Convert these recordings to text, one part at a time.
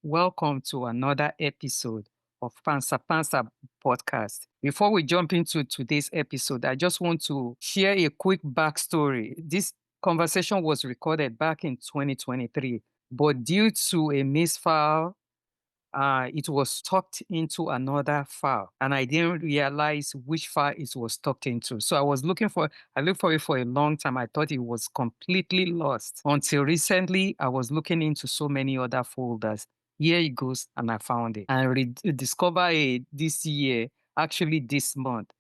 Welcome to another episode of Pansa Pansa podcast. Before we jump into today's episode, I just want to share a quick backstory. This conversation was recorded back in 2023, but due to a misfire, it was tucked into another file, and I didn't realize which file it was tucked into. So I looked for it for a long time. I thought it was completely lost until recently. I was looking into so many other folders. Here it goes, and I found it. And discovered it this year, actually this month.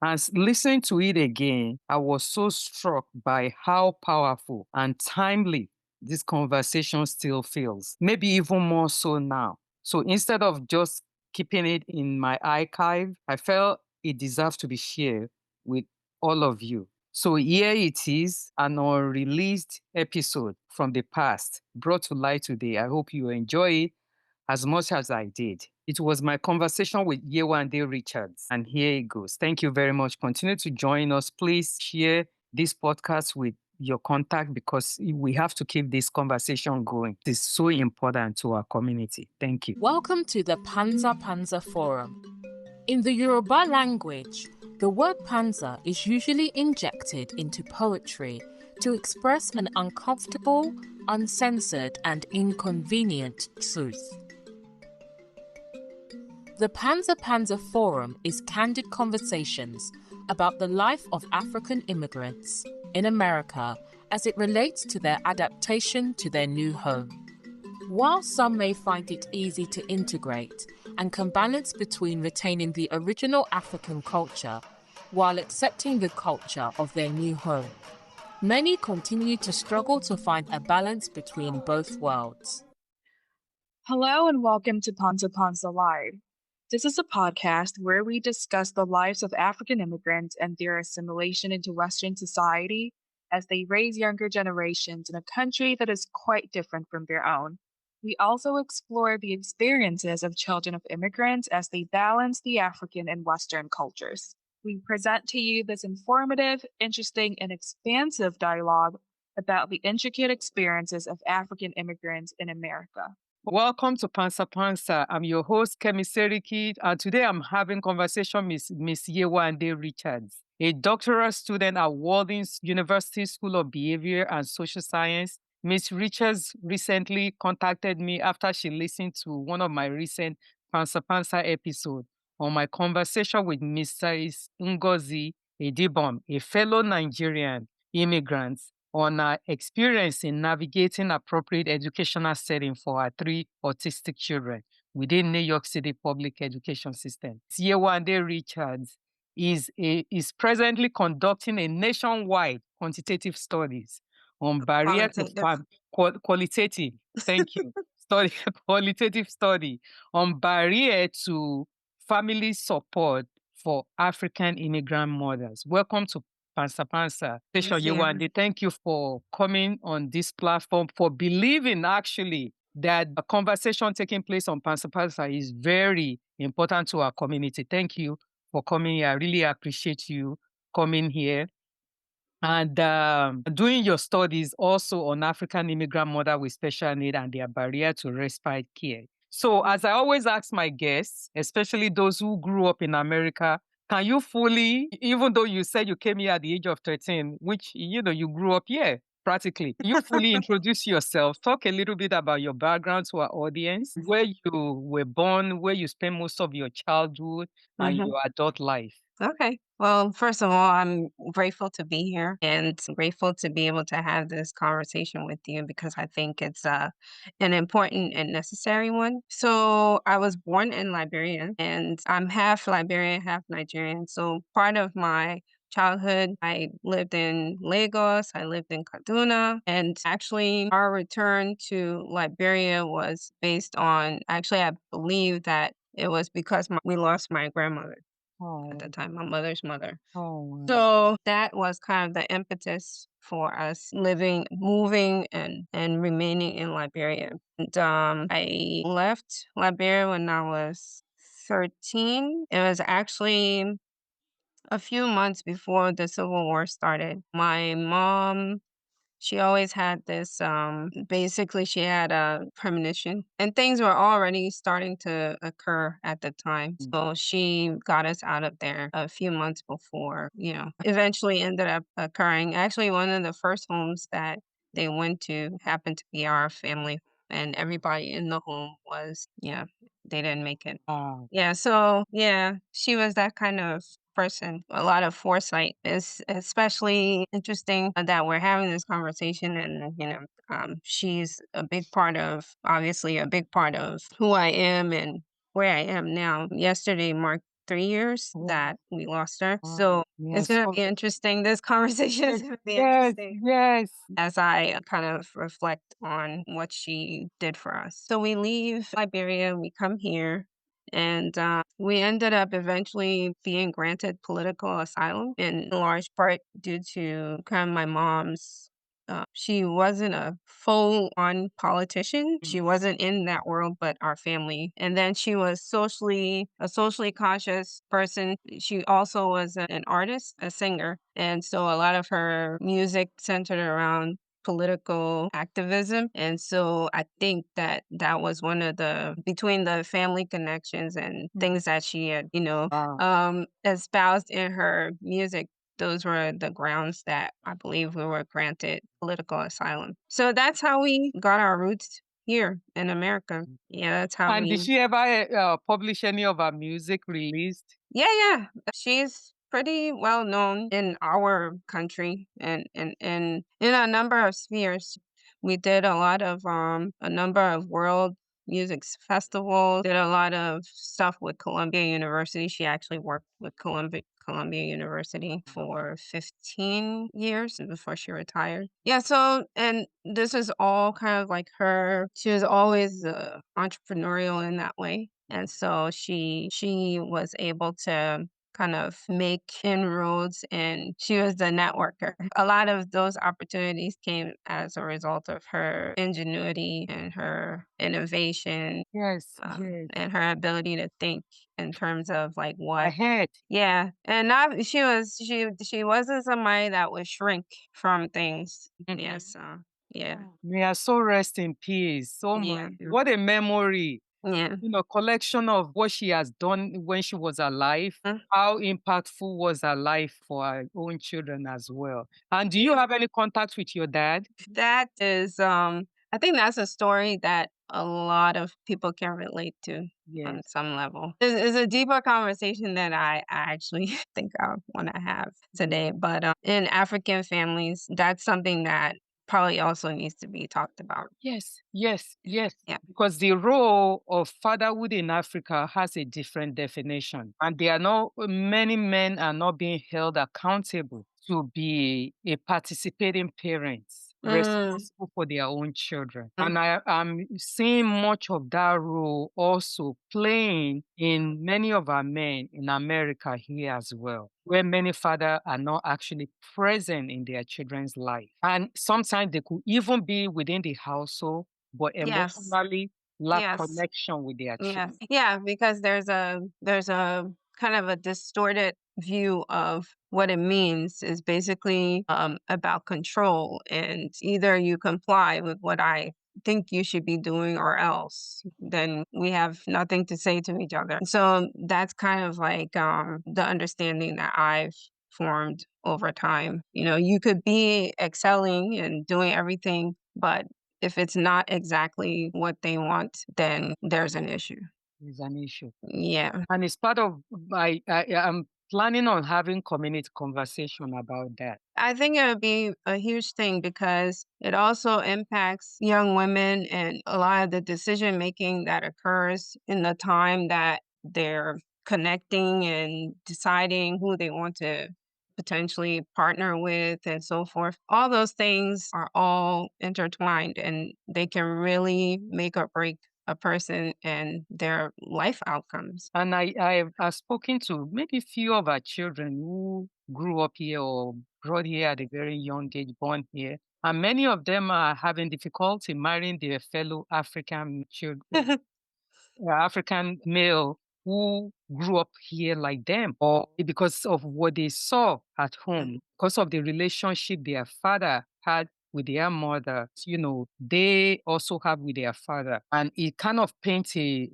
And listening to it again, I was so struck by how powerful and timely this conversation still feels. Maybe even more so now. So instead of just keeping it in my archive, I felt it deserves to be shared with all of you. So here it is, an unreleased episode from the past, brought to light today. I hope you enjoy it as much as I did. It was my conversation with Yewande Richards, and here it goes. Thank you very much. Continue to join us. Please share this podcast with your contact because we have to keep this conversation going. It's so important to our community. Thank you. Welcome to the Panza Panza Forum. In the Yoruba language, the word panza is usually injected into poetry to express an uncomfortable, uncensored, and inconvenient truth. The Panza Panza Forum is candid conversations about the life of African immigrants in America as it relates to their adaptation to their new home. While some may find it easy to integrate and can balance between retaining the original African culture while accepting the culture of their new home, many continue to struggle to find a balance between both worlds. Hello and welcome to Panza Panza Live. This is a podcast where we discuss the lives of African immigrants and their assimilation into Western society as they raise younger generations in a country that is quite different from their own. We also explore the experiences of children of immigrants as they balance the African and Western cultures. We present to you this informative, interesting, and expansive dialogue about the intricate experiences of African immigrants in America. Welcome to Pansa Pansa. I'm your host, Kemi Seriki, and today I'm having conversation with Miss Yewande Richards, a doctoral student at Walden's University School of Behavior and Social Science. Miss Richards recently contacted me after she listened to one of my recent Pansa Pansa episodes on my conversation with Mr. Ngozi Edibom, a fellow Nigerian immigrant, on our experience in navigating appropriate educational setting for our 3 autistic children within New York City public education system. Yewande Richards is presently conducting a nationwide quantitative studies on barrier to qualitative. Thank you. Qualitative study on barrier to family support for African immigrant mothers. Welcome to Pansa Pansa. Yewande, thank you for coming on this platform, for believing actually that a conversation taking place on Pansa Pansa is very important to our community. Thank you for coming here. I really appreciate you coming here and doing your studies also on African immigrant mother with special need and their barrier to respite care. So as I always ask my guests, especially those who grew up in America, can you fully, even though you said you came here at the age of 13, which, you grew up here practically, you fully introduce yourself, talk a little bit about your background to our audience, where you were born, where you spent most of your childhood and your adult life. Okay. Well, first of all, I'm grateful to be here and grateful to be able to have this conversation with you because I think it's an important and necessary one. So I was born in Liberia and I'm half Liberian, half Nigerian. So part of my childhood, I lived in Lagos, I lived in Kaduna, and actually our return to Liberia was based on, I believe that it was because we lost my grandmother. At the time, my mother's mother. So that was kind of the impetus for us moving and remaining in Liberia. And I left Liberia when I was 13. It was actually a few months before the Civil War started. My mom She always had this, basically she had a premonition and things were already starting to occur at the time. So she got us out of there a few months before, eventually ended up occurring. Actually, one of the first homes that they went to happened to be our family and everybody in the home was, yeah, they didn't make it. Wow. Yeah, so yeah, she was that kind of person. A lot of foresight is especially interesting that we're having this conversation and she's a big part of obviously a big part of who I am and where I am now. Yesterday marked 3 years Wow. that we lost her. Wow. So it's Yes. gonna Oh, be interesting. This conversation is yes. gonna be Yes. interesting Yes. as I kind of reflect on what she did for us. So we leave Liberia, we come here, and we ended up eventually being granted political asylum in large part due to kind of my mom's. She wasn't a full on politician. She wasn't in that world, but our family. And then she was a socially conscious person. She also was an artist, a singer. And so a lot of her music centered around political activism. And so I think that that was one of the between the family connections and things that she had, Wow. espoused in her music. Those were the grounds that I believe we were granted political asylum. So that's how we got our roots here in America. Yeah, that's how And did we she ever publish any of her music released? Yeah, yeah. She's pretty well known in our country and in a number of spheres. We did a number of world music festivals, did a lot of stuff with Columbia University. She actually worked with Columbia University for 15 years before she retired. Yeah, so and this is all kind of like her. She was always entrepreneurial in that way. And so she was able to kind of make inroads and she was the networker. A lot of those opportunities came as a result of her ingenuity and her innovation Yes. Yes. and her ability to think in terms of like what Ahead. yeah, and not she wasn't somebody that would shrink from things. Yeah, so yeah. May her soul rest in peace. Oh Yeah. my, what a memory. Yeah. Collection of what she has done when she was alive. Mm. How impactful was her life for her own children as well? And do you have any contact with your dad? That is, I think that's a story that a lot of people can relate to on Yes. some level. It's a deeper conversation that I actually think I want to have today. But in African families, that's something that probably also needs to be talked about. Yes, yes, yes. Yeah. Because the role of fatherhood in Africa has a different definition. And many men are not being held accountable to be a participating parents Mm, responsible for their own children. mm, And I am seeing much of that role also playing in many of our men in America here as well, where many fathers are not actually present in their children's life. And sometimes they could even be within the household, but yes. emotionally lack Yes. connection with their Yeah. children. Yeah, because there's a kind of a distorted view of what it means is basically about control and either you comply with what I think you should be doing or else then we have nothing to say to each other. So that's kind of like the understanding that I've formed over time. You could be excelling and doing everything, but if it's not exactly what they want, then there's an issue. Is an issue. Yeah. And it's part of I'm planning on having community conversation about that. I think it would be a huge thing because it also impacts young women and a lot of the decision making that occurs in the time that they're connecting and deciding who they want to potentially partner with and so forth. All those things are all intertwined and they can really make or break a person and their life outcomes. And I've spoken to maybe few of our children who grew up here or brought here at a very young age, born here. And many of them are having difficulty marrying their fellow African children, African male who grew up here like them, or because of what they saw at home, because of the relationship their father had with their mother, they also have with their father. And it kind of paints a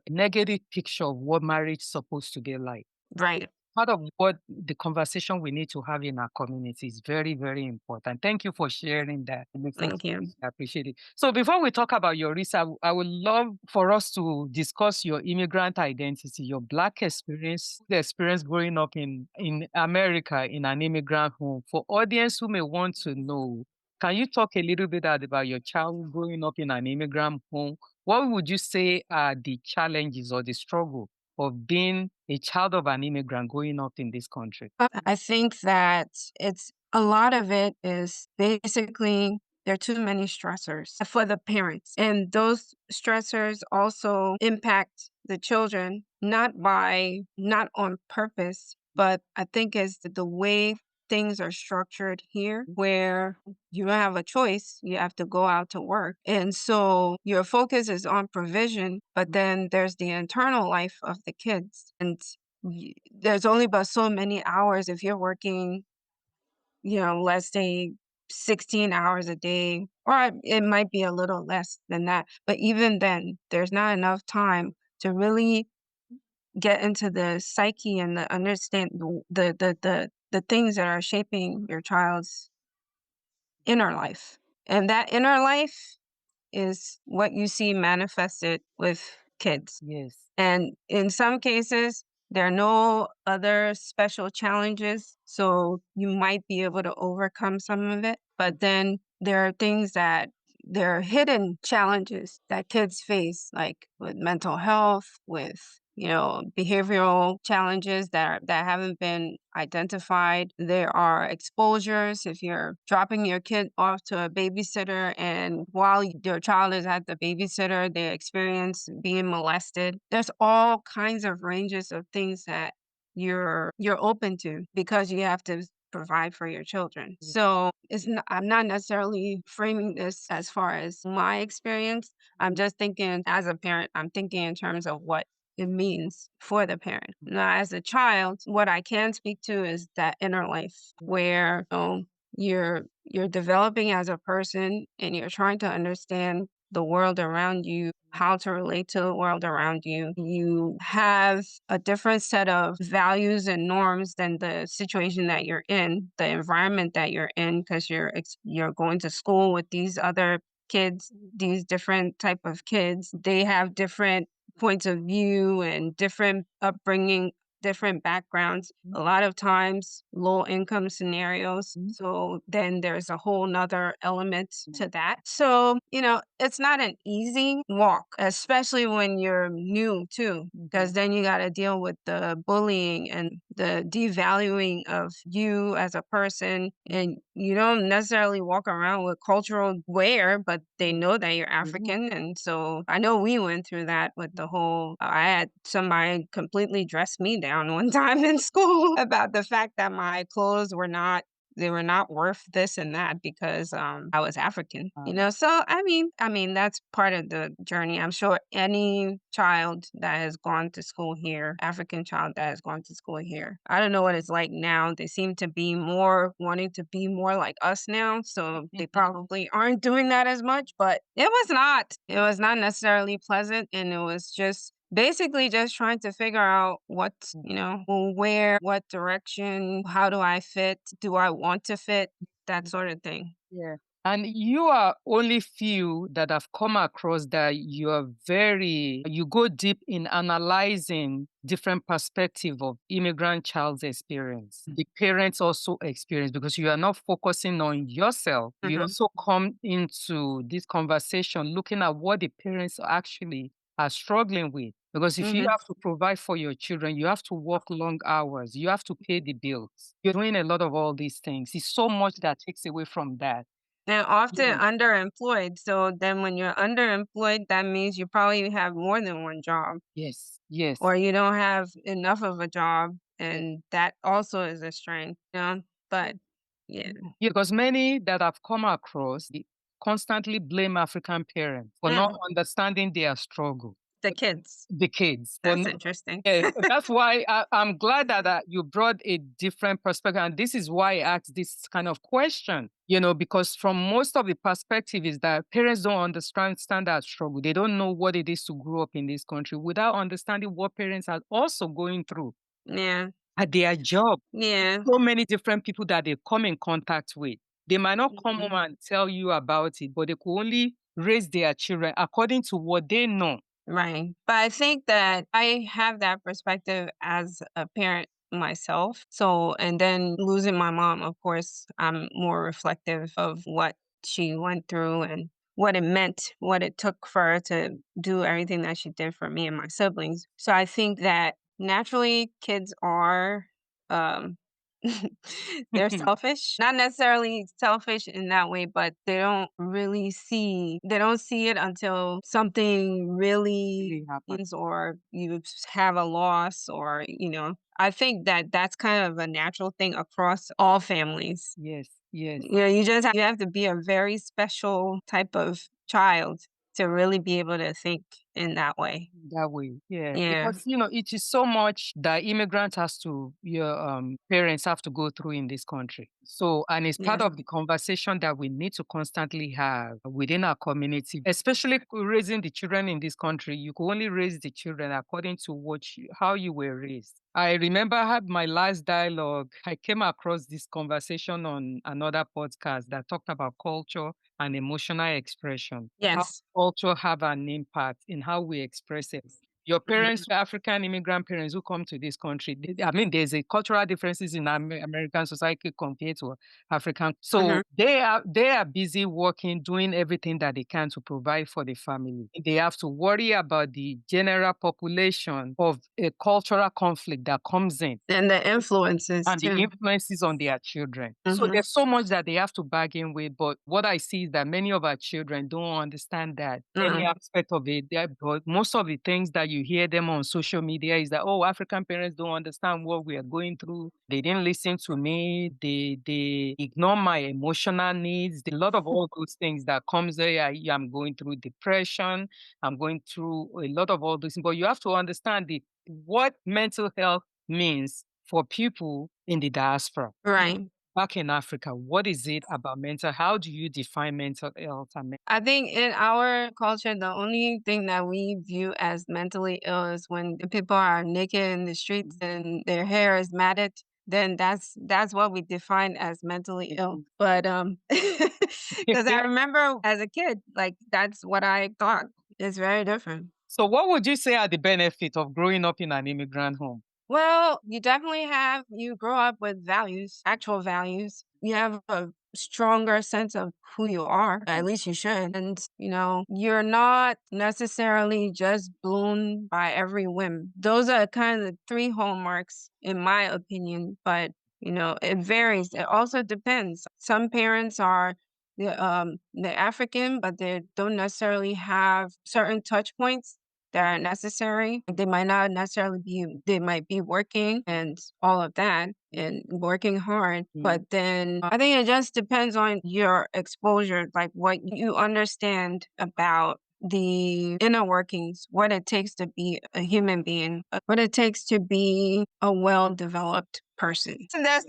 negative picture of what marriage is supposed to be like. Right. Part of what the conversation we need to have in our community is very, very important. Thank you for sharing that. Thank you. I appreciate it. So before we talk about your research, I would love for us to discuss your immigrant identity, your Black experience, the experience growing up in America in an immigrant home. For audience who may want to know, can you talk a little bit about your childhood growing up in an immigrant home? What would you say are the challenges or the struggle of being a child of an immigrant growing up in this country? I think that a lot of it is basically there are too many stressors for the parents. And those stressors also impact the children, not on purpose, but I think it's the way things are structured here where you don't have a choice. You have to go out to work. And so your focus is on provision, but then there's the internal life of the kids. And there's only but so many hours if you're working, let's say 16 hours a day, or it might be a little less than that. But even then, there's not enough time to really get into the psyche and understand the things that are shaping your child's inner life. And that inner life is what you see manifested with kids. Yes. And in some cases, there are no other special challenges, so you might be able to overcome some of it. But then there are things that there are hidden challenges that kids face, like with mental health, with behavioral challenges that haven't been identified. There are exposures. If you're dropping your kid off to a babysitter and while your child is at the babysitter, they experience being molested. There's all kinds of ranges of things that you're open to because you have to provide for your children. So I'm not necessarily framing this as far as my experience. I'm just thinking as a parent, I'm thinking in terms of what it means for the parent. Now, as a child, what I can speak to is that inner life where you're developing as a person and you're trying to understand the world around you, how to relate to the world around you. You have a different set of values and norms than the situation that you're in, the environment that you're in, because you're going to school with these other kids, these different type of kids. They have different points of view and different upbringing, different backgrounds, a lot of times low income scenarios. So then there's a whole nother element to that. So, it's not an easy walk, especially when you're new too, because then you got to deal with the bullying and the devaluing of you as a person. And you don't necessarily walk around with cultural wear, but they know that you're African. And so I know we went through that with the whole, I had somebody completely dress me down one time in school about the fact that my clothes were not worth this and that because I was African. So I mean that's part of the journey. I'm sure any child that has gone to school here, African child that has gone to school here, I don't know what it's like now. They seem to be more wanting to be more like us now, so they probably aren't doing that as much, but it was not necessarily pleasant, and it was just basically just trying to figure out what, where, what direction, how do I fit? Do I want to fit? That sort of thing. Yeah. And you are only few that have come across that you go deep in analyzing different perspective of immigrant child's experience, the parents also experience, because you are not focusing on yourself. You also come into this conversation looking at what the parents actually are struggling with. Because if you have to provide for your children, you have to work long hours, you have to pay the bills. You're doing a lot of all these things. It's so much that takes away from that. And often underemployed. So then when you're underemployed, that means you probably have more than one job. Yes, yes. Or you don't have enough of a job. And that also is a strain, But yeah. Because many that I've come across, they constantly blame African parents for not understanding their struggle. The kids. the kids. That's interesting. Yeah, that's why I'm glad that you brought a different perspective. And this is why I asked this kind of question, because from most of the perspective is that parents don't understand that struggle. They don't know what it is to grow up in this country without understanding what parents are also going through Yeah. at their job. Yeah. So many different people that they come in contact with. They might not come home Mhm. and tell you about it, but they could only raise their children according to what they know. Right. But I think that I have that perspective as a parent myself. So, and then losing my mom, of course, I'm more reflective of what she went through and what it meant, what it took for her to do everything that she did for me and my siblings. So I think that naturally kids are um they're selfish. Not necessarily selfish in that way, but they don't see it until something really Really happen. happens or you have a loss or, I think that that's kind of a natural thing across all families. Yes, yes. You have to be a very special type of child to really be able to think in that way. That way, yeah. Yeah. Because it is so much that immigrant has to your parents have to go through in this country. So, and it's part Yeah. of the conversation that we need to constantly have within our community, especially raising the children in this country. You can only raise the children according to how you were raised. I remember I had my last dialogue. I came across this conversation on another podcast that talked about culture and emotional expression. How Yes. culture have an impact in how we express it. Your Mhm. parents, African immigrant parents who come to this country, I mean, there's a cultural differences in American society compared to African. So Mhm. they are busy working, doing everything that they can to provide for the family. They have to worry about the general population of a cultural conflict that comes in And the influences and the too. influences on their children. So Mhm. there's so much that they have to bargain with. But what I see is that many of our children don't understand that any Mm. aspect of it. But most of the things that you hear them on social media is that, oh, African parents don't understand what we are going through. They didn't listen to me. They ignore my emotional needs. A lot of all those things that comes there. I'm going through depression. I'm going through a lot of all those things. But you have to understand what mental health means for people in the diaspora. Right. Back in Africa, what is it about mental? How do you define mental health? I think in our culture, the only thing that we view as mentally ill is when the people are naked in the streets and their hair is matted. Then that's what we define as mentally ill. But because I remember as a kid, like that's what I thought. It's very different. So, what would you say are the benefits of growing up in an immigrant home? Well, you grow up with values, actual values. You have a stronger sense of who you are, at least you should. And, you're not necessarily just blown by every whim. Those are kind of the three hallmarks, in my opinion. But, it varies. It also depends. Some parents are they're African, but they don't necessarily have certain touch points that are necessary. They might not necessarily they might be working and all of that and working hard. But then I think it just depends on your exposure, like what you understand about the inner workings, what it takes to be a human being, what it takes to be a well-developed person. There's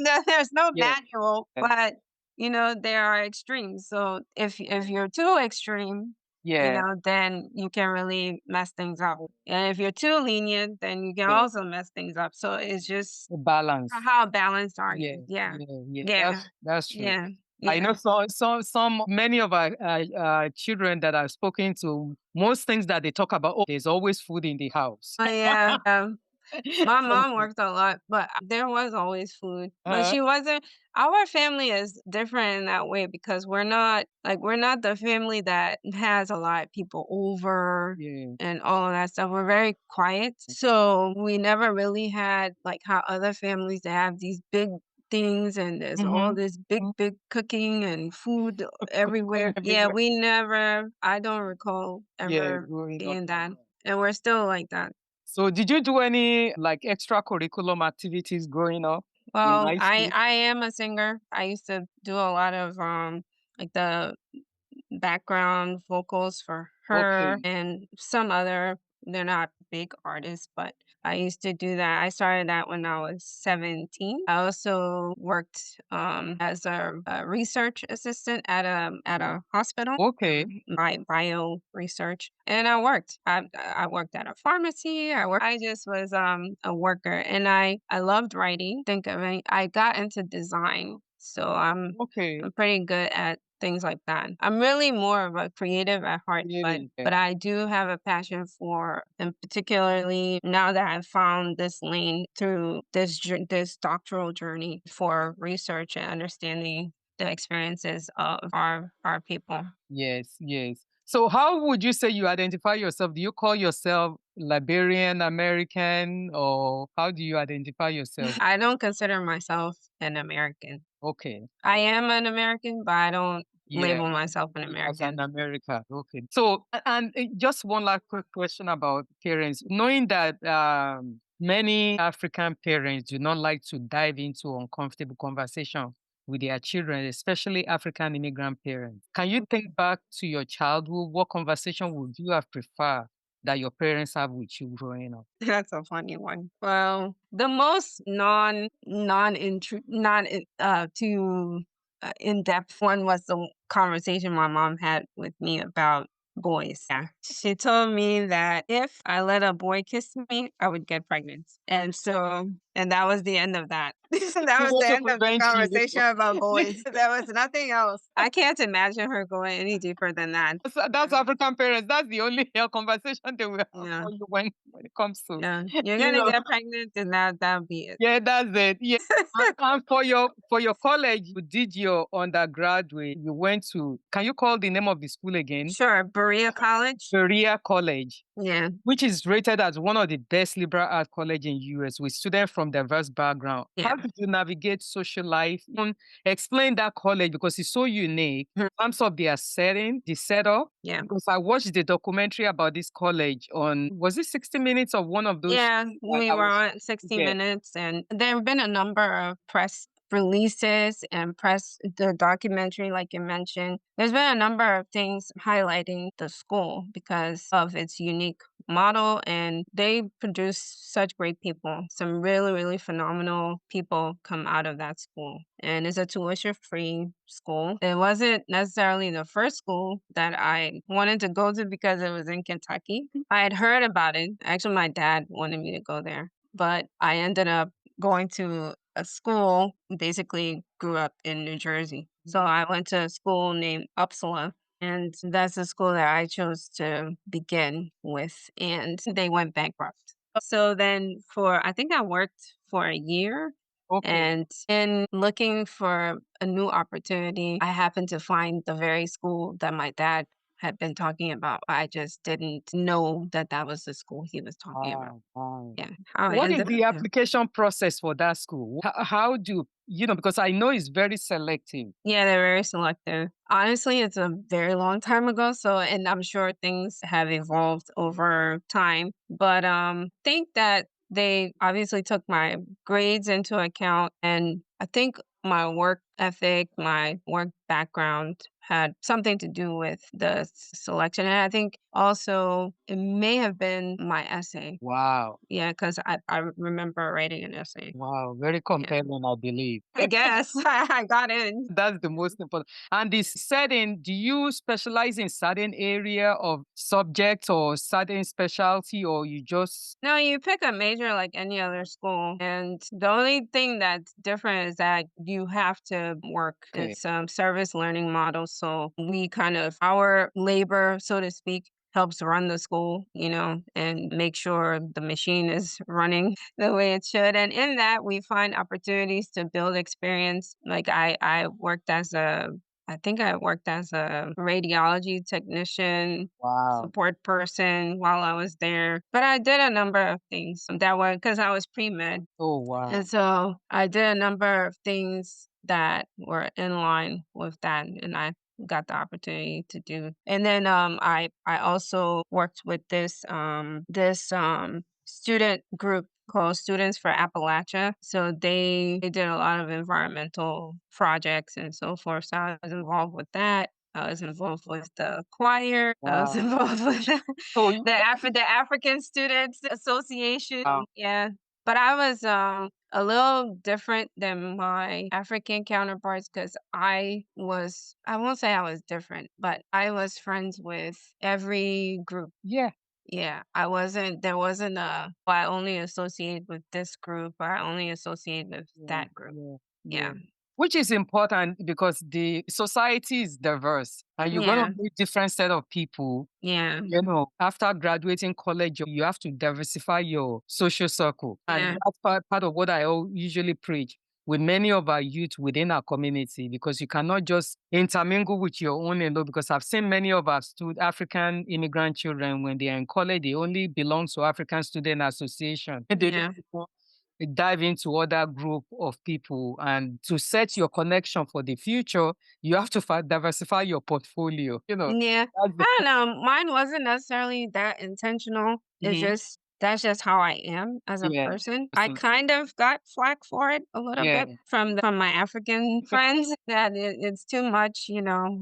no Yeah. manual, but there are extremes. So if you're too extreme, Yeah. then you can really mess things up. And if you're too lenient, then you can Yeah. also mess things up. So it's just The balance. how balanced are Yeah. you? Yeah. Yeah. Yeah. Yeah. That's true. Yeah. I Yeah. know many of our children that I've spoken to, most things that they talk about, oh, there's always food in the house. Oh, yeah. My So, mom worked a lot, but there was always food. But uh, she wasn't our family is different in that way because we're not the family that has a lot of people over yeah. and all of that stuff. We're very quiet. So we never really had like how other families that have these big things and there's all Mm-hmm. this big cooking and food everywhere. Yeah, Everywhere. I don't recall Yeah, ever growing up being like that. that. And we're still like that. So did you do any like extracurriculum activities growing up in Well, high I school? I am a singer. I used to do a lot of like the background vocals for her Okay. and some other They're not big artists, but I used to do that. I started that when I was 17. I also worked as a research assistant at a hospital. Okay. My bio research, and I worked at a pharmacy. I just was a worker, and I loved writing. Think of it, I got into design, so Okay. I'm pretty good at things like that. I'm really more of a creative at heart, Really? but I do have a passion for, and particularly now that I've found this lane through this doctoral journey for research and understanding the experiences of our people. Yes, yes. So how would you say you identify yourself? Do you call yourself Liberian American, or how do you identify yourself? I don't consider myself an American. Okay. I am an American, but I don't Yeah, label myself an as an American. American. Okay. So, just one last quick question about parents. Knowing that many African parents do not like to dive into uncomfortable conversation with their children, especially African immigrant parents. Can you think back to your childhood? What conversation would you have preferred that your parents have with you growing up? That's a funny one. Well, the most non too in depth one was the conversation my mom had with me about boys. Yeah, she told me that if I let a boy kiss me, I would get pregnant, and that was the end of that. That She was the want to end of the prevent you. conversation about boys. There was nothing else. I can't imagine her going any deeper than that. That's African parents. That's the only conversation they will have Yeah. for you when it comes to, Yeah, you're you gonna know. get pregnant, and that'll be it. Yeah, that's it. Yeah. And for your college, you did your undergraduate. You went to. Can you call the name of the school again? Sure, Berea College. Berea College, Yeah, which is rated as one of the best liberal arts college in US with students from diverse background. yeah. How did you navigate social life? Explain that college because it's so unique Mhm. in terms of their setting, the setup. Yeah. Because I watched the documentary about this college on, was it 60 Minutes of one of those? Yeah, we I were was, on 60 yeah. Minutes, and there have been a number of press releases and press the documentary, like you mentioned. There's been a number of things highlighting the school because of its unique model, and they produce such great people. Some really, really phenomenal people come out of that school. And it's a tuition-free school. It wasn't necessarily the first school that I wanted to go to because it was in Kentucky. I had heard about it. Actually, my dad wanted me to go there, but I ended up going to a school, basically grew up in New Jersey. So I went to a school named Uppsala, and that's the school that I chose to begin with, and they went bankrupt. So then I think I worked for a year, Okay. and in looking for a new opportunity, I happened to find the very school that my dad had been talking about. I just didn't know that that was the school he was talking about. Wow, wow. Yeah, how I What is ended up the there. application process for that school? How do you know? Because I know it's very selective. Yeah, they're very selective. Honestly, it's a very long time ago, so and I'm sure things have evolved over time, but think that they obviously took my grades into account, and I think my work ethic, my work background had something to do with the selection. And I think also it may have been my essay. Wow, Yeah, because I remember writing an essay. wow, very Yeah. compelling, I believe. I guess I got in. That's the most important. And this setting, do you specialize in certain area of subjects or certain specialty, or you just No, you pick a major like any other school, and the only thing that's different is that you have to work. okay? It's service learning model, so we kind of our labor, so to speak, helps run the school, and make sure the machine is running the way it should. And in that, we find opportunities to build experience. Like I think I worked as a radiology technician, Wow. support person while I was there. But I did a number of things that were because I was pre-med. Oh, wow. And so I did a number of things that were in line with that, and I got the opportunity to do. And then I also worked with this student group called Students for Appalachia. So they did a lot of environmental projects and so forth. So I was involved with that. I was involved with the choir. I was Wow. involved with So the African Students Association. wow. Yeah. But I was a little different than my African counterparts because I won't say I was different, but I was friends with every group. Yeah. Yeah, there wasn't I only associate with this group or I only associate with Yeah. that group. Yeah. Yeah. Yeah. Which is important because the society is diverse and you're going to Yeah. meet different set of people. Yeah. After graduating college, you have to diversify your social circle. And Yeah. that's part of what I usually preach with many of our youth within our community, because you cannot just intermingle with your own alone. Because I've seen many of our African immigrant children, when they are in college, they only belong to African Student Association. They Yeah. don't dive into other group of people. And to set your connection for the future, you have to diversify your portfolio. Yeah. That's the I don't know. Mine wasn't necessarily that intentional. It's Mhm. just that's just how I am as a Yeah. person. I Person. kind of got flack for it a little Yeah. bit from my African friends that it's too much,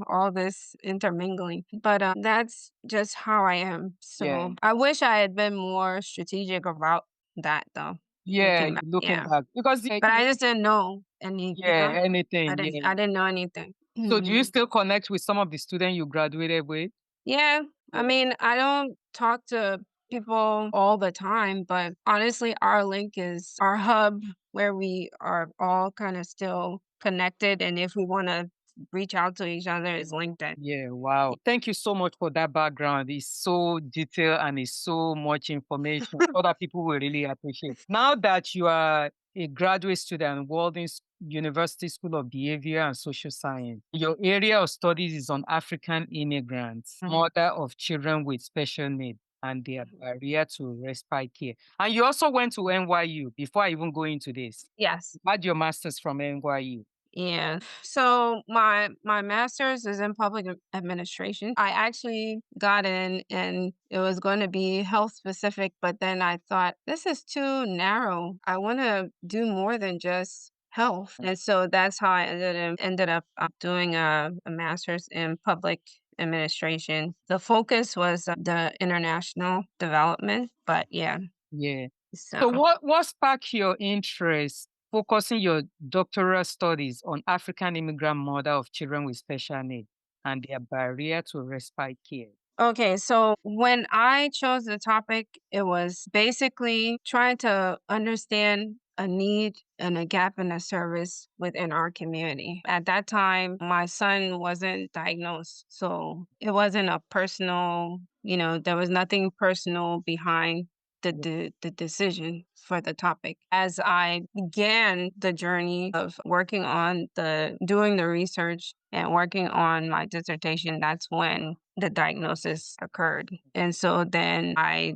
all this intermingling. But that's just how I am. Yeah. So I wish I had been more strategic about that though. Yeah. Looking back. Looking Yeah. back. Because But I just didn't know any, yeah, anything. I Yeah. didn't know anything. So do you Mhm. still connect with some of the students you graduated with? Yeah, I Yeah. mean, I don't talk to people all the time, but honestly, our link is our hub where we are all kind of still connected. And if we want to reach out to each other, is LinkedIn. Yeah, wow. Thank you so much for that background. It's so detailed and it's so much information. Other people will really appreciate. Now that you are a graduate student, Walden University School of Behavior and Social Science, your area of studies is on African immigrants, mother of children with special needs, and their barrier to respite care. And you also went to NYU before I even go into this. Yes. You had your master's from NYU. Yeah. So my master's is in public administration. I actually got in and it was going to be health specific, but then I thought this is too narrow. I want to do more than just health. And so that's how I ended up doing a master's in public administration. The focus was the international development, but yeah. Yeah. So So what sparked your interest focusing your doctoral studies on African immigrant mother of children with special needs and their barrier to respite care? Okay, so when I chose the topic, it was basically trying to understand a need and a gap in a service within our community. At that time, my son wasn't diagnosed. So it wasn't a personal, there was nothing personal behind the decision for the topic. As I began the journey of working on doing the research and working on my dissertation, that's when the diagnosis occurred. And so then I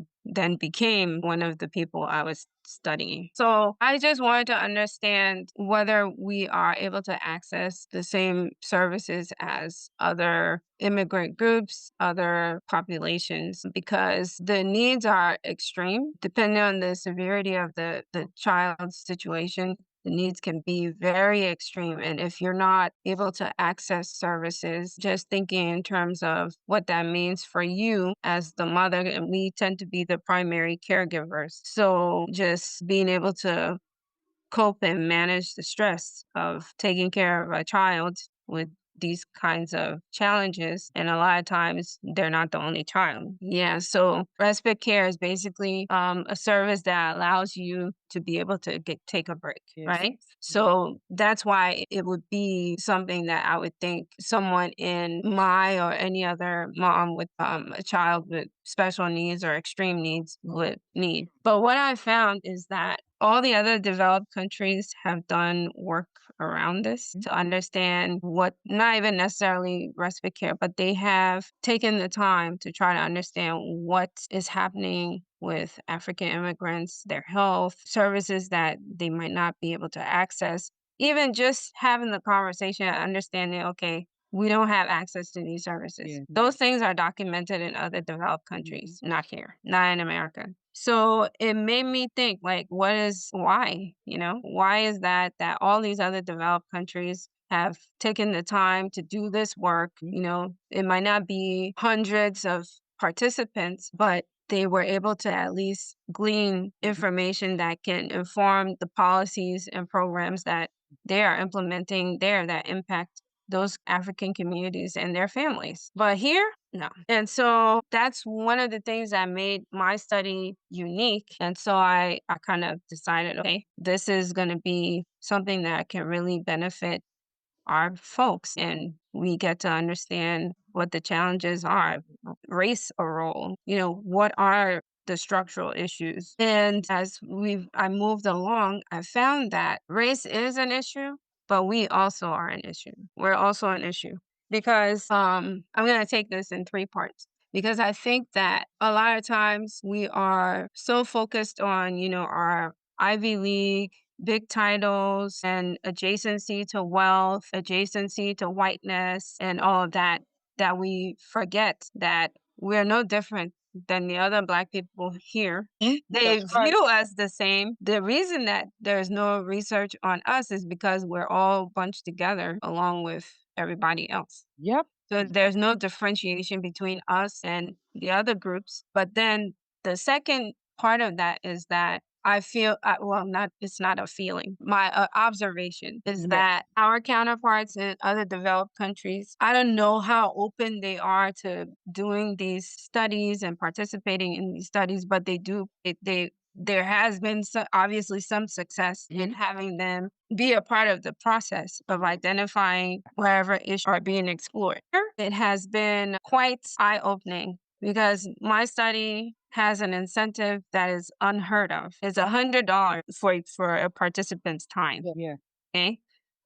became one of the people I was studying. So I just wanted to understand whether we are able to access the same services as other immigrant groups, other populations, because the needs are extreme depending on the severity of the child's situation. The needs can be very extreme. And if you're not able to access services, just thinking in terms of what that means for you as the mother, and we tend to be the primary caregivers. So just being able to cope and manage the stress of taking care of a child with these kinds of challenges. And a lot of times they're not the only child. Yeah. So respite care is basically a service that allows you to be able to take a break. Yes. Right. So that's why it would be something that I would think someone in my or any other mom with a child with special needs or extreme needs would need. But what I found is that all the other developed countries have done work around this to understand what, not even necessarily respite care, but they have taken the time to try to understand what is happening with African immigrants, their health, services that they might not be able to access. Even just having the conversation and understanding, okay, we don't have access to these services. Yeah. Those things are documented in other developed countries, not here, not in America. So it made me think, like, why, why is that all these other developed countries have taken the time to do this work. You know, it might not be hundreds of participants, but they were able to at least glean information that can inform the policies and programs that they are implementing there that impact those African communities and their families. But here, no. And so that's one of the things that made my study unique. And so I kind of decided, okay, this is going to be something that can really benefit our folks, and we get to understand what the challenges are. Race a role, you know, what are the structural issues? And as I moved along, I found that race is an issue, but we also are an issue. We're also an issue because I'm going to take this in three parts. Because I think that a lot of times we are so focused on, you know, our Ivy League big titles and adjacency to wealth, adjacency to whiteness, and all of that, that we forget that we're no different than the other Black people here. They That's right. view us the same. The reason that there's no research on us is because we're all bunched together along with everybody else. Yep. So there's no differentiation between us and the other groups. But then the second part of that is that I feel, well, not, it's not a feeling. My observation is Yes. that our counterparts in other developed countries, I don't know how open they are to doing these studies and participating in these studies, but they do, there has been obviously some success in having them be a part of the process of identifying wherever issues are being explored. It has been quite eye-opening because my study has an incentive that is unheard of. It's $100 for a participant's time. Yeah. Okay.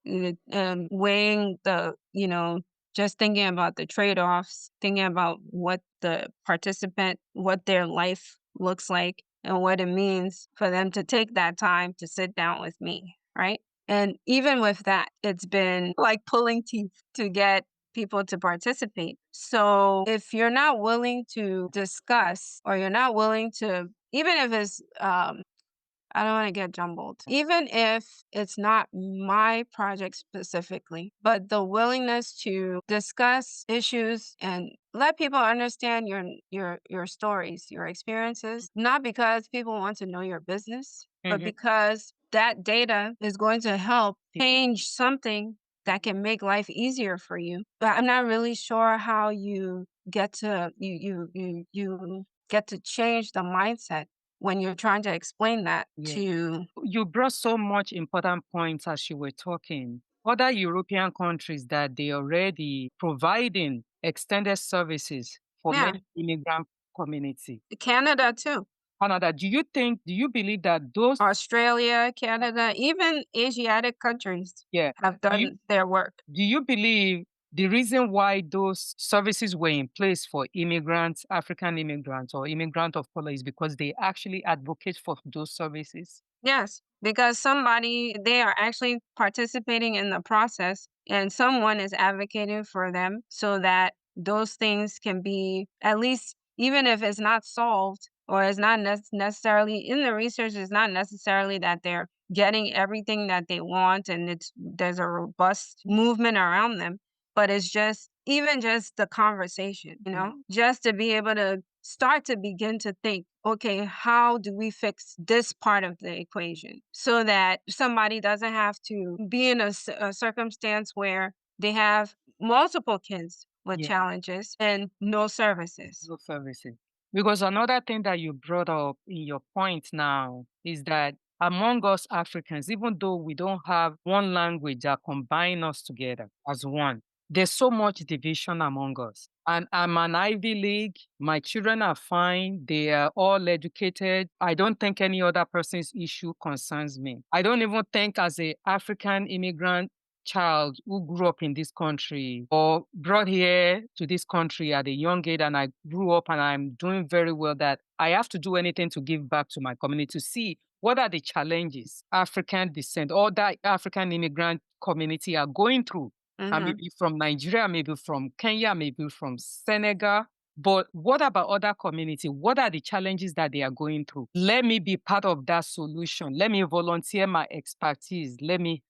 Weighing the, you know, just thinking about the trade-offs, thinking about what the participant, what their life looks like, and what it means for them to take that time to sit down with me, right? And even with that, it's been like pulling teeth to get people to participate. So if you're not willing to discuss, or you're not willing to, even if it's I don't want to get jumbled. Even if it's not my project specifically, but the willingness to discuss issues and let people understand your stories, your experiences, not because people want to know your business, but because that data is going to help change something that can make life easier for you. But I'm not really sure how you get to you get to change the mindset when you're trying to explain that to. You brought so much important points as you were talking. Other European countries that they already providing extended services for Yeah, many immigrant community. Canada too. Canada, do you believe that those Australia, Canada, even Asiatic countries yeah have do you, done their work. do you believe the reason why those services were in place for immigrants, African immigrants or immigrant of color is because they actually advocate for those services? Yes, because they are actually participating in the process and someone is advocating for them so that those things can be, at least, even if it's not solved or it's not necessarily in the research, it's not necessarily that they're getting everything that they want and there's a robust movement around them, but it's just, even just the conversation, you know, just to be able to start to begin to think, okay, how do we fix this part of the equation so that somebody doesn't have to be in a circumstance where they have multiple kids with challenges and no services. No services. Because another thing that you brought up in your point now is that among us Africans, even though we don't have one language that combines us together as one, there's so much division among us. And I'm an Ivy League. My children are fine. They are all educated. I don't think any other person's issue concerns me. I don't even think as a African immigrant child who grew up in this country or brought here to this country at a young age and I grew up and I'm doing very well that I have to do anything to give back to my community to see what are the challenges African descent or that African immigrant community are going through. I may be from Nigeria, maybe from Kenya, maybe from Senegal, But what about other community? What are the challenges that they are going through? Let me be part of that solution. Let me volunteer my expertise.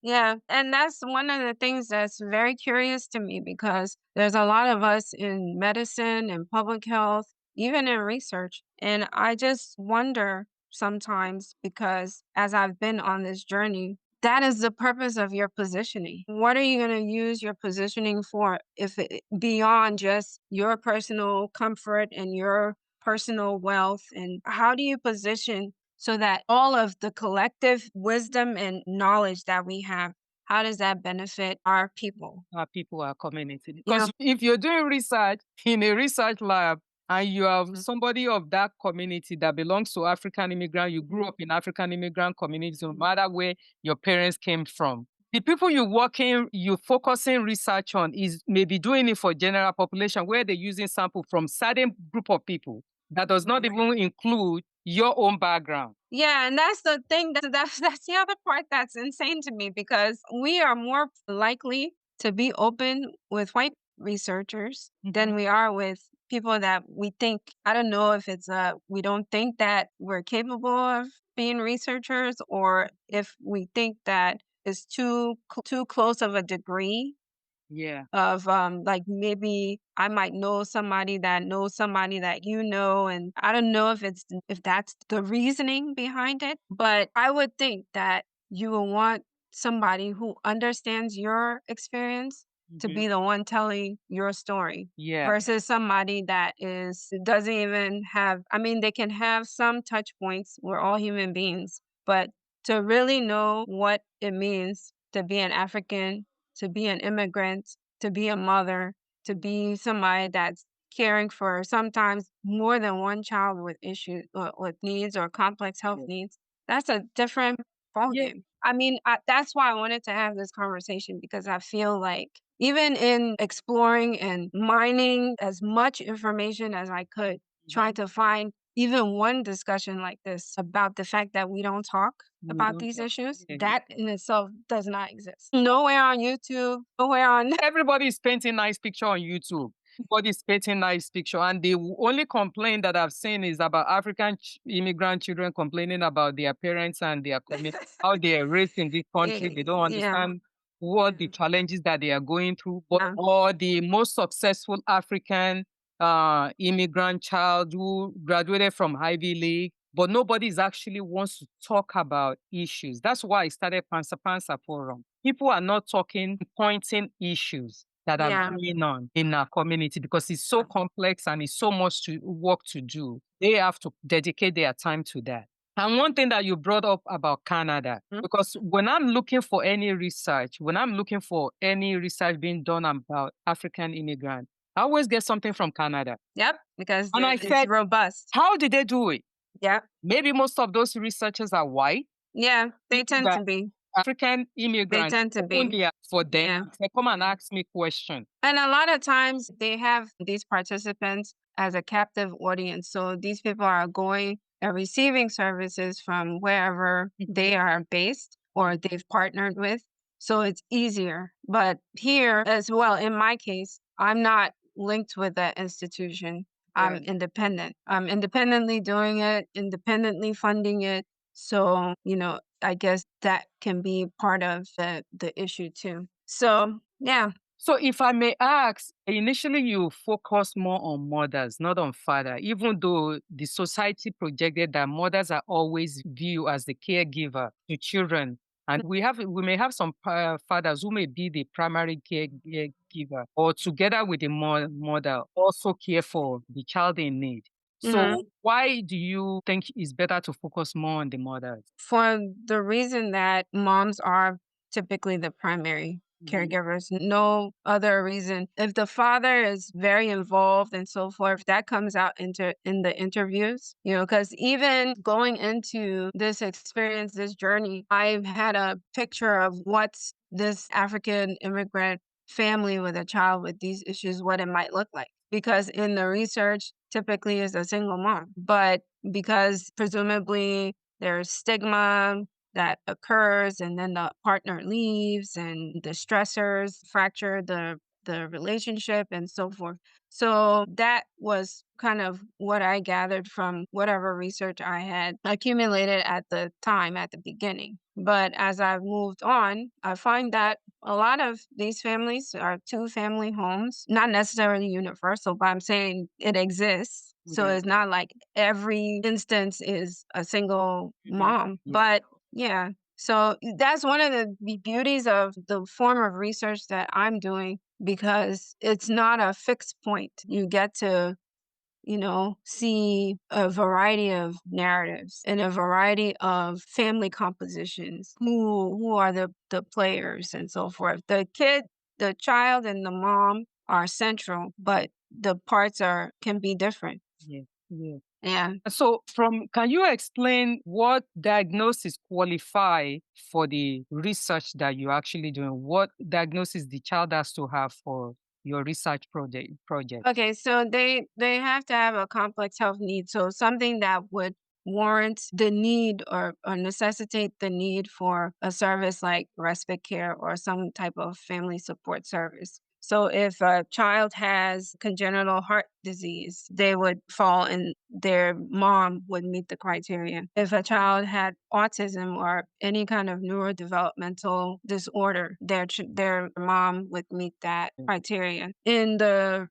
Yeah, and that's one of the things that's very curious to me because there's a lot of us in medicine and public health, even in research. And I just wonder sometimes because as I've been on this journey, that is the purpose of your positioning. What are you going to use your positioning for if beyond just your personal comfort and your personal wealth? And how do you position so that all of the collective wisdom and knowledge that we have, how does that benefit our people? Our people, our community? You know, Because if you're doing research in a research lab and you have somebody of that community that belongs to African immigrant, you grew up in African immigrant communities, no matter where your parents came from. The people you focusing research on is maybe doing it for general population where they're using sample from certain group of people that does not even include your own background. yeah, and that's the thing that's the other part that's insane to me because we are more likely to be open with white researchers than we are with people that we think, I don't know if it's we don't think that we're capable of being researchers or if we think that it's too close of a degree Yeah. of like maybe I might know somebody that knows somebody that you know, and I don't know if that's the reasoning behind it, but I would think that you will want somebody who understands your experience to be the one telling your story Yeah. versus somebody that doesn't even have, I mean, they can have some touch points. We're all human beings, but to really know what it means to be an African, to be an immigrant, to be a mother, to be somebody that's caring for sometimes more than one child with issues, with needs or complex health needs. That's a different ballgame. I mean, that's why I wanted to have this conversation because I feel like even in exploring and mining as much information as I could, trying to find even one discussion like this about the fact that we don't talk about these issues, that in itself does not exist. Nowhere on YouTube, nowhere on Everybody is painting nice picture on YouTube. Everybody's painting nice picture. And the only complaint that I've seen is about African immigrant children complaining about their parents and their community, how they are raised in this country. They don't yeah. understand what the challenges that they are going through. But Yeah. or the most successful African immigrant child who graduated from Ivy League, but nobody actually wants to talk about issues. That's why I started Pansa Pansa Forum. People are not talking, pointing issues that are Yeah. going on in our community because it's so complex and it's so much work to do. They have to dedicate their time to that. And one thing that you brought up about Canada, because when I'm looking for any research, being done about African immigrants, I always get something from Canada. Yep, because And I it's said, robust. how did they do it? Yeah. Maybe most of those researchers are white. Yeah, they tend to be. African They immigrants, tend to be. only for them. Yeah. They come and ask me questions. And a lot of times they have these participants as a captive audience. So these people are going and receiving services from wherever they are based or they've partnered with. So it's easier. But here as well, in my case, I'm not linked with that institution. I'm independent. I'm independently doing it, independently funding it. So, I guess that can be part of the issue too. So, yeah. So if I may ask, initially you focus more on mothers, not on father, even though the society projected that mothers are always viewed as the caregiver to children. And we may have some fathers who may be the primary caregiver or together with the mother also care for the child in need. So why do you think it's better to focus more on the mothers? For the reason that moms are typically the primary caregivers, no other reason. If the father is very involved and so forth, that comes out in the interviews, because even going into this experience, this journey, I've had a picture of what this African immigrant family with a child with these issues, what it might look like. Because in the research, typically is a single mom, but because presumably there's stigma that occurs and then the partner leaves and the stressors fracture the the relationship and so forth. So that was kind of what I gathered from whatever research I had accumulated at the time, at the beginning. But as I've moved on, I find that a lot of these families are two-family homes, not necessarily universal, but I'm saying it exists. So Yeah. it's not like every instance is a single mom. Yeah. But yeah, so that's one of the beauties of the form of research that I'm doing, because it's not a fixed point. You get to, see a variety of narratives and a variety of family compositions. Who are the players and so forth. The child and the mom are central, but the parts can be different. Yeah. Yeah. Yeah. So can you explain what diagnosis qualify for the research that you're actually doing? What diagnosis the child has to have for your research project? Okay, so they have to have a complex health need. So something that would warrant the need or necessitate the need for a service like respite care or some type of family support service. So if a child has congenital heart disease, they would fall in their mom would meet the criteria. If a child had autism or any kind of neurodevelopmental disorder, their mom would meet that criteria. In the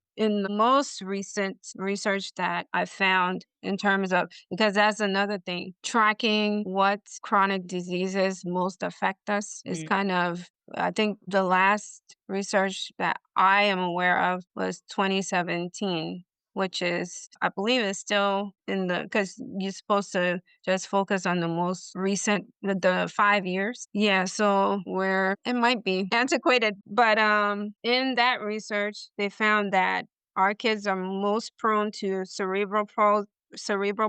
most recent research that I found, in terms of, because that's another thing, tracking what chronic diseases most affect us is kind of, I think the last research that I am aware of was 2017, which is, I believe is still because you're supposed to just focus on the most recent, the 5 years. Yeah, so where it might be antiquated, but in that research, they found that our kids are most prone to cerebral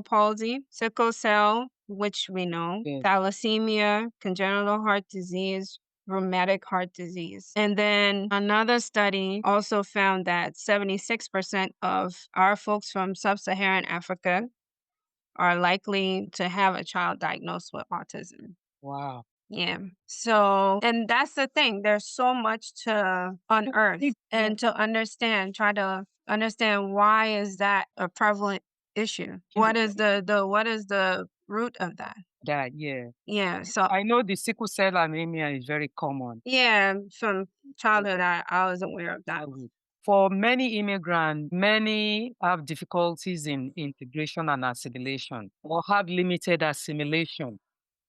palsy, sickle cell, which we know, thalassemia, congenital heart disease, rheumatic heart disease. And then another study also found that 76% of our folks from sub-Saharan Africa are likely to have a child diagnosed with autism. Wow. Yeah. So, and that's the thing. There's so much to unearth and to understand, try to understand why is that a prevalent issue? What is the root of that? Yeah. Yeah. So I know the sickle cell anemia is very common. yeah, from childhood, I was aware of that. For many immigrants, many have difficulties in integration and assimilation or have limited assimilation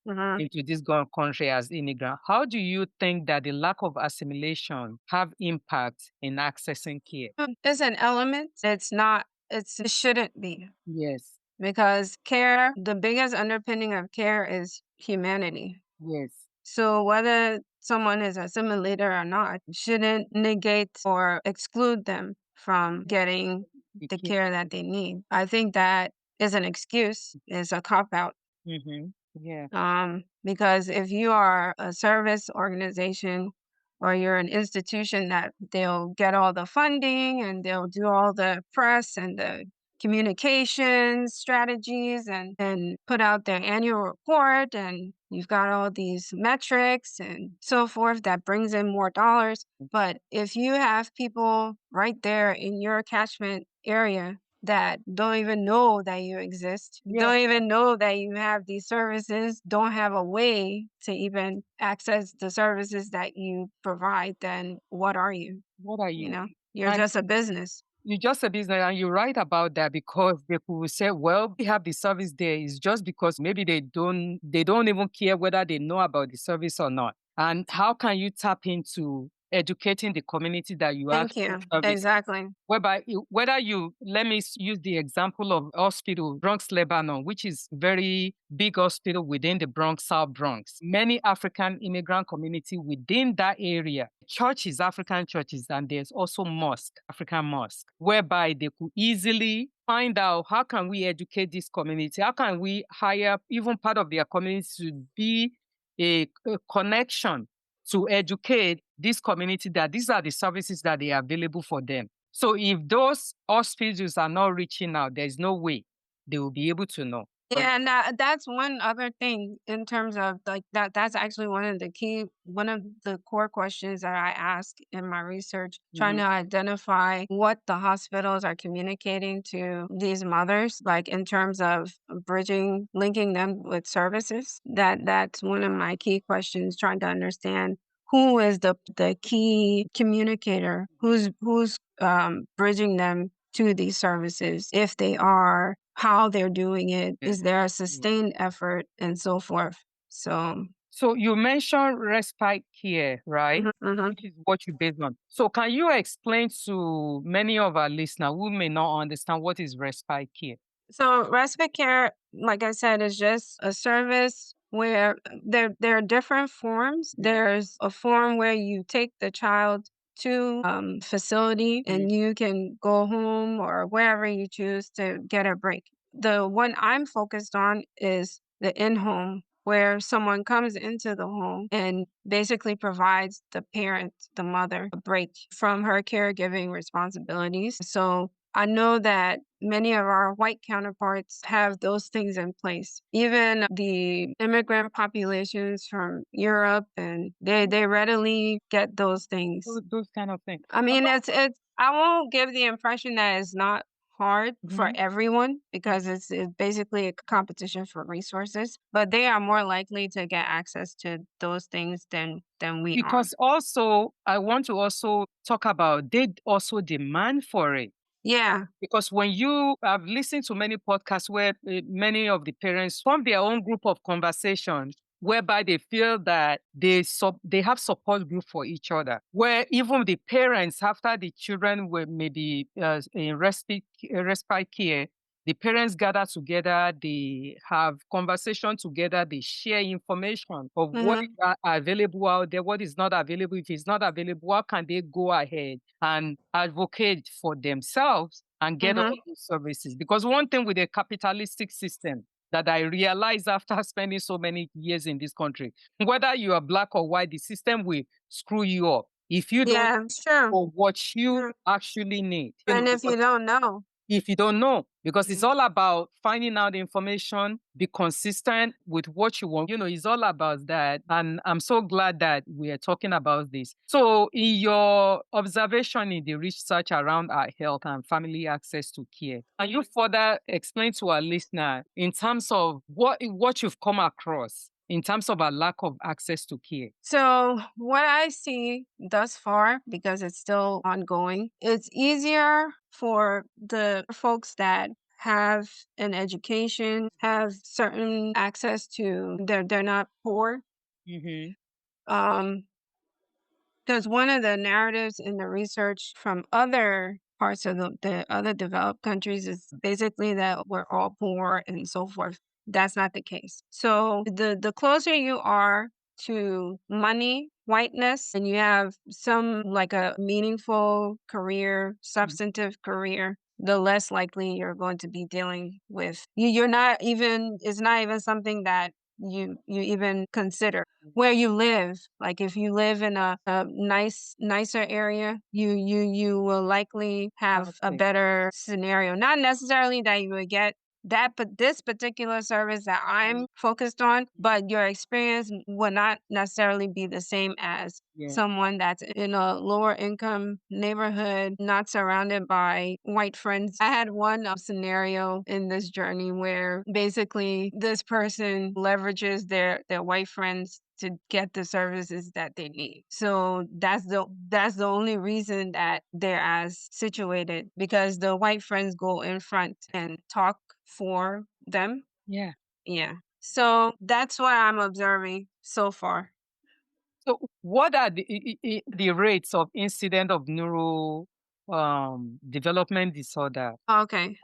into this country as immigrant. How do you think that the lack of assimilation have impact in accessing care? It's an element. It shouldn't be. Yes. Because care, the biggest underpinning of care is humanity. Yes. So whether someone is assimilated or not shouldn't negate or exclude them from getting the care that they need. I think that is an excuse, is a cop-out. Yeah. Because if you are a service organization or you're an institution that they'll get all the funding and they'll do all the press and the communications strategies and put out their annual report, and you've got all these metrics and so forth that brings in more dollars. But if you have people right there in your catchment area that don't even know that you exist, don't even know that you have these services, don't have a way to even access the services that you provide, then what are you? What are you? You know, you're just a business. You're just a business, and you're right about that, because they could say, well, we have the service there. It's just because maybe they don't even care whether they know about the service or not. And how can you tap into educating the community that you Thank you. Exactly. Whereby whether let me use the example of hospital, Bronx, Lebanon, which is very big hospital within the Bronx, South Bronx. Many African immigrant community within that area, churches, African churches, and there's also African mosque, whereby they could easily find out, how can we educate this community? How can we hire even part of their community to be a connection to educate this community that these are the services that are available for them. So if those hospitals are not reaching out, there's no way they will be able to know. Yeah, and that's one other thing in terms of like that's actually one of the core questions that I ask in my research, trying to identify what the hospitals are communicating to these mothers, like in terms of linking them with services. That's one of my key questions, trying to understand who is the key communicator, who's bridging them to these services, if they are, how they're doing it, is there a sustained effort, and so forth. So So you mentioned respite care, right? Which is what you based on. So can you explain to many of our listeners who may not understand what is respite care? So respite care, like I said, is just a service where there are different forms. There's a form where you take the child to facility and you can go home or wherever you choose to get a break. The one I'm focused on is the in-home, where someone comes into the home and basically provides the parent, the mother, a break from her caregiving responsibilities. So I know that many of our white counterparts have those things in place. Even the immigrant populations from Europe, and they readily get those things. Those kind of things. I mean, it's I won't give the impression that it's not hard for everyone, because it's basically a competition for resources, but they are more likely to get access to those things than we are. Because also, I want to also talk about, they also demand for it. Yeah. Because when I've listened to many podcasts where many of the parents form their own group of conversation, whereby they feel that they have support group for each other, where even the parents, after the children were maybe in respite care, the parents gather together, they have conversation together, they share information of what is available out there, what is not available. If it's not available, how can they go ahead and advocate for themselves and get all those services? Because one thing with a capitalistic system that I realized after spending so many years in this country, whether you are black or white, the system will screw you up if you don't know what you actually need. And if you don't know. If you don't know, because it's all about finding out the information, be consistent with what you want. It's all about that. And I'm so glad that we are talking about this. So in your observation in the research around our health and family access to care, can you further explain to our listener in terms of what you've come across in terms of a lack of access to care? So what I see thus far, because it's still ongoing, it's easier for the folks that have an education, have certain access to, they're not poor. Because one of the narratives in the research from other parts of the other developed countries is basically that we're all poor and so forth. That's not the case. So the closer you are to money, whiteness, and you have some like a meaningful career, substantive career, the less likely you're going to be dealing with. You're not even, it's not even something that you even consider where you live. Like if you live in a nicer area, you will likely have a better scenario. Not necessarily that you would get that, but this particular service that I'm focused on, but your experience will not necessarily be the same as someone that's in a lower income neighborhood, not surrounded by white friends. I had one scenario in this journey where basically this person leverages their white friends to get the services that they need. So that's the only reason that they're as situated, because the white friends go in front and talk for them. Yeah. So that's what I'm observing so far. So what are the rates of incident of neuro development disorder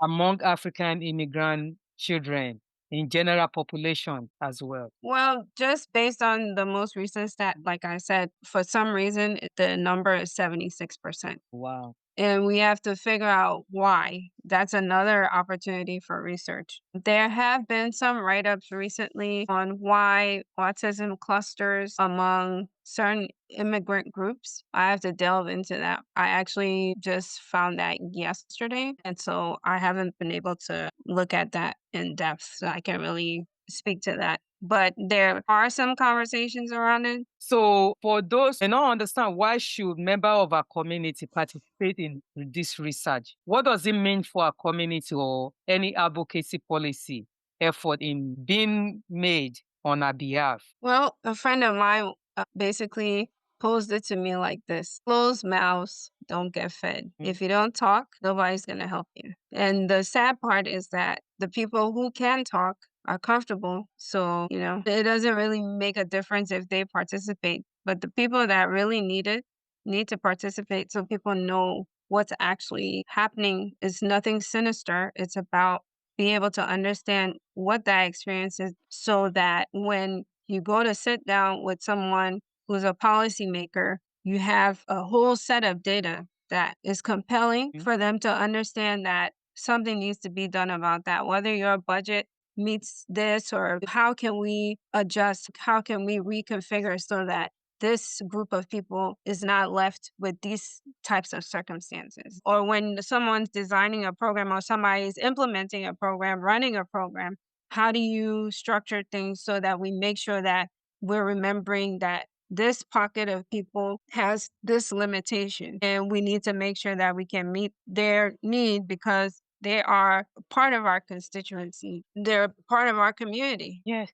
among African immigrant children in general population as well? Well, just based on the most recent stat, like I said, for some reason, the number is 76%. Wow. and we have to figure out why. That's another opportunity for research. There have been some write-ups recently on why autism clusters among certain immigrant groups. I have to delve into that. I actually just found that yesterday, and so I haven't been able to look at that in depth, so I can't really speak to that. But there are some conversations around it. So for those who don't understand, why should member of our community participate in this research? What does it mean for our community or any advocacy policy effort in being made on our behalf? Well, a friend of mine basically posed it to me like this: closed mouths don't get fed. If you don't talk, nobody's going to help you. And the sad part is that the people who can talk are comfortable. So, it doesn't really make a difference if they participate. But the people that really need it need to participate so people know what's actually happening. It's nothing sinister. It's about being able to understand what that experience is so that when you go to sit down with someone who's a policymaker, you have a whole set of data that is compelling for them to understand that something needs to be done about that, whether your budget meets this or how can we adjust, how can we reconfigure so that this group of people is not left with these types of circumstances. Or when someone's designing a program or somebody's implementing a program, running a program, how do you structure things so that we make sure that we're remembering that this pocket of people has this limitation and we need to make sure that we can meet their need because they are part of our constituency. They're part of our community. Yeah.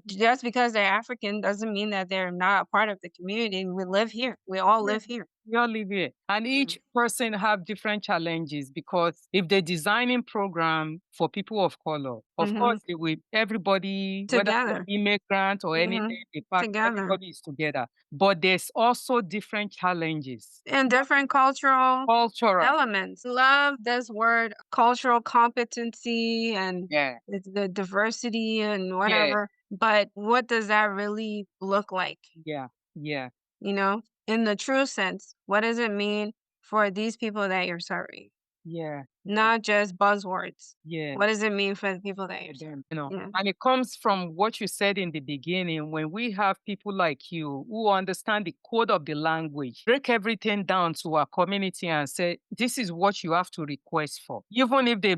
Just because they're African doesn't mean that they're not a part of the community. We live here. We all live here. We all live here. And each person have different challenges because if they're designing program for people of color, of course, they will, everybody, whether Together. they're immigrant or anything, Together. everybody is together. But there's also different challenges. And different cultural Cultural. elements. Love this word, cultural competency and Yeah. the diversity and whatever. But what does that really look like? Yeah. In the true sense, what does it mean for these people that you're serving? Yeah. Not just buzzwords. Yeah. What does it mean for the people that you're serving? Yeah. And it comes from what you said in the beginning, when we have people like you who understand the code of the language, break everything down to our community and say, this is what you have to request for. Even if they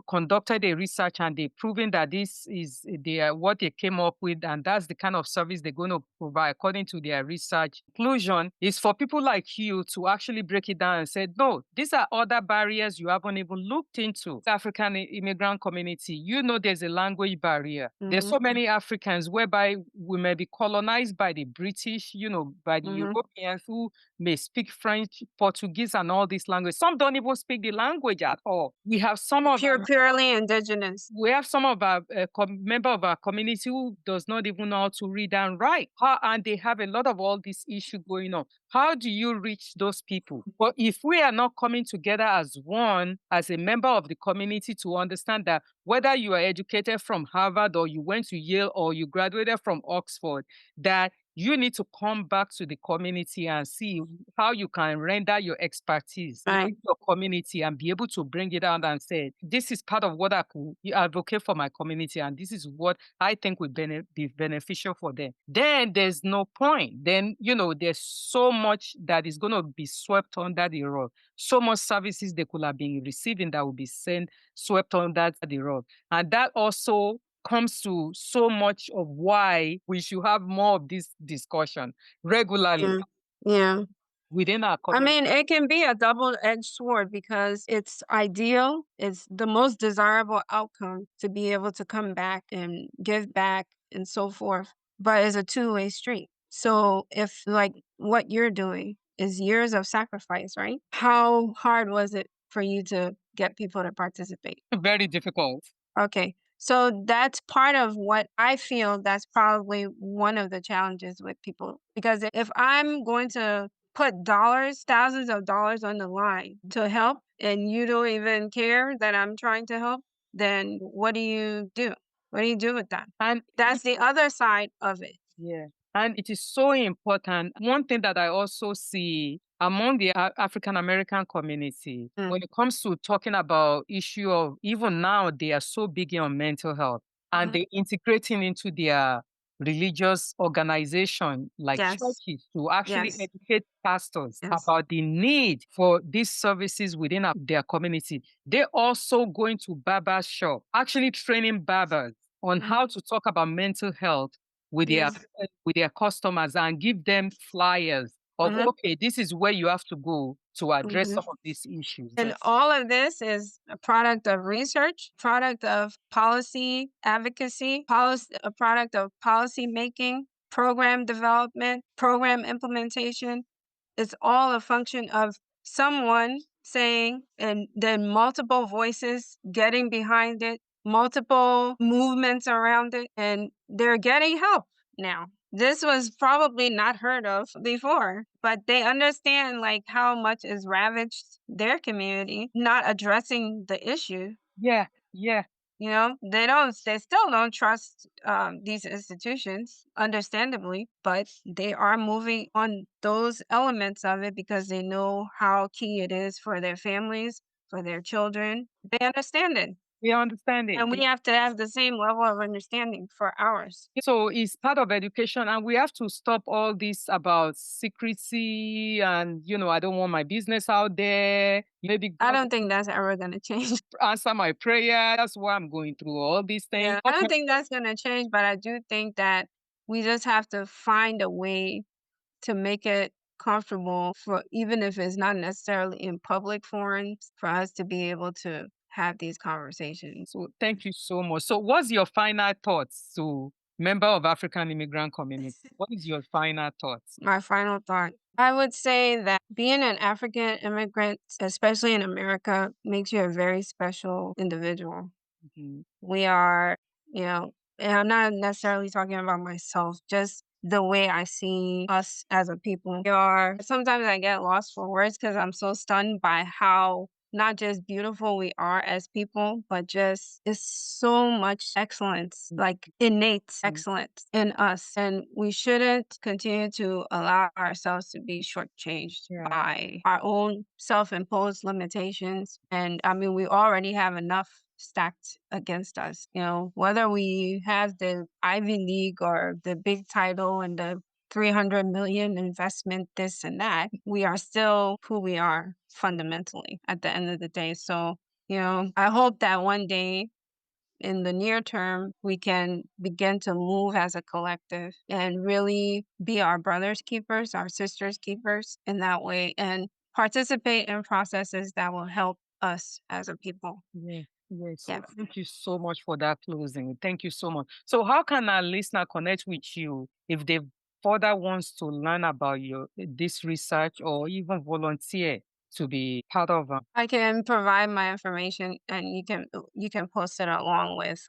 conducted a research and they proven that this is what they came up with, and that's the kind of service they're going to provide according to their research. Conclusion is for people like you to actually break it down and say, no, these are other barriers you haven't even looked into. The African immigrant community, there's a language barrier. There's so many Africans whereby we may be colonized by the British, by the Europeans who may speak French, Portuguese, and all these languages. Some don't even speak the language at all. We have some of purely indigenous. We have some of our member of our community who does not even know how to read and write. And they have a lot of all these issues going on. How do you reach those people? But if we are not coming together as one, as a member of the community to understand that whether you are educated from Harvard or you went to Yale or you graduated from Oxford, that you need to come back to the community and see how you can render your expertise in your community and be able to bring it out and say, this is part of what I could advocate for my community and this is what I think would be beneficial for them. Then there's no point. Then, there's so much that is going to be swept under the rug. So much services they could have been receiving that will be swept under the rug. And that also comes to so much of why we should have more of this discussion regularly. Yeah. Within our community. It can be a double-edged sword because it's ideal. It's the most desirable outcome to be able to come back and give back and so forth. But it's a two-way street. So if what you're doing is years of sacrifice, right? How hard was it for you to get people to participate? Very difficult. Okay. So that's part of what I feel that's probably one of the challenges with people. Because if I'm going to put thousands of dollars on the line to help, and you don't even care that I'm trying to help, then what do you do? What do you do with that? And that's the other side of it. Yeah. And it is so important. One thing that I also see among the African American community, when it comes to talking about issue of, even now they are so big on mental health, and they integrating into their religious organization like Yes. churches to actually Yes. educate pastors Yes. about the need for these services within their community. They're also going to barber shop, actually training barbers on how to talk about mental health with their customers, and give them flyers of, okay, this is where you have to go to address some of these issues. And all of this is a product of research, product of policy advocacy, a product of policy making, program development, program implementation. It's all a function of someone saying, and then multiple voices getting behind it, multiple movements around it, and they're getting help now. This was probably not heard of before, but they understand like how much is ravaged their community, not addressing the issue. Yeah. You know, they still don't trust these institutions, understandably, but they are moving on those elements of it because they know how key it is for their families, for their children. They understand it. We understand it. And we have to have the same level of understanding for ours. So it's part of education, and we have to stop all this about secrecy and, I don't want my business out there. Maybe I God don't think that's ever going to change. answer my prayer. That's why I'm going through all these things. Yeah, I don't think that's going to change, but I do think that we just have to find a way to make it comfortable for, even if it's not necessarily in public forums, for us to be able to have these conversations. So thank you so much. So what's your final thoughts to member of African immigrant community? What is your final thoughts? My final thought. I would say that being an African immigrant, especially in America, makes you a very special individual. We are, and I'm not necessarily talking about myself, just the way I see us as a people. Sometimes I get lost for words because I'm so stunned by how not just beautiful we are as people, but just it's so much excellence, like innate excellence in us. And we shouldn't continue to allow ourselves to be shortchanged by our own self-imposed limitations. And I mean, we already have enough stacked against us. Whether we have the Ivy League or the big title and the 300 million investment, this and that, we are still who we are fundamentally at the end of the day. So, I hope that one day in the near term, we can begin to move as a collective and really be our brothers' keepers, our sisters' keepers in that way, and participate in processes that will help us as a people. Yes. So thank you so much for that closing. Thank you so much. So how can our listener connect with you if they further wants to learn about this research or even volunteer to be part of? I can provide my information, and you can post it along with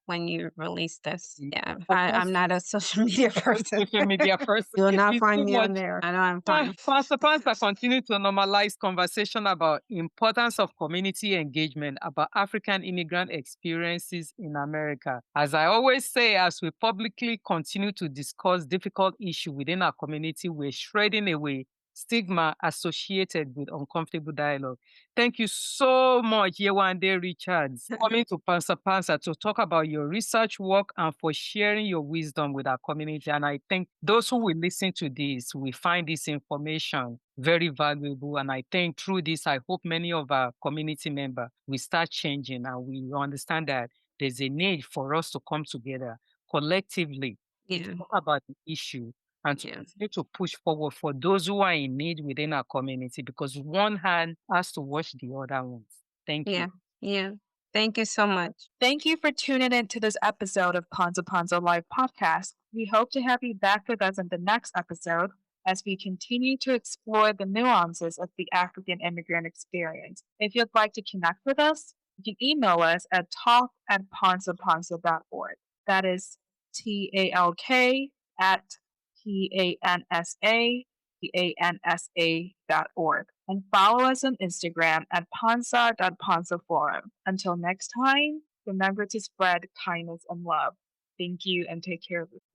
when you release this. Yeah, I'm not a social media person. Social media person. You'll not find me on there. I know I'm fine. Pastor continue to normalize conversation about importance of community engagement about African immigrant experiences in America. As I always say, as we publicly continue to discuss difficult issues within our community, we're shredding away stigma associated with uncomfortable dialogue. Thank you so much, Yewande Richards, coming to Pansa to talk about your research work and for sharing your wisdom with our community. And I think those who will listen to this will find this information very valuable. And I think through this, I hope many of our community members will start changing, and we understand that there's a need for us to come together collectively to talk about the issue and to continue to push forward for those who are in need within our community, because one hand has to wash the other ones. Thank you. Yeah. Thank you so much. Thank you for tuning in to this episode of Panza Live Podcast. We hope to have you back with us in the next episode as we continue to explore the nuances of the African immigrant experience. If you'd like to connect with us, you can email us at talk@pansapansa.org. That is TALK@PANSAPANSA.org. And follow us on Instagram at pansa.pansaforum. Until next time, remember to spread kindness and love. Thank you and take care of yourself.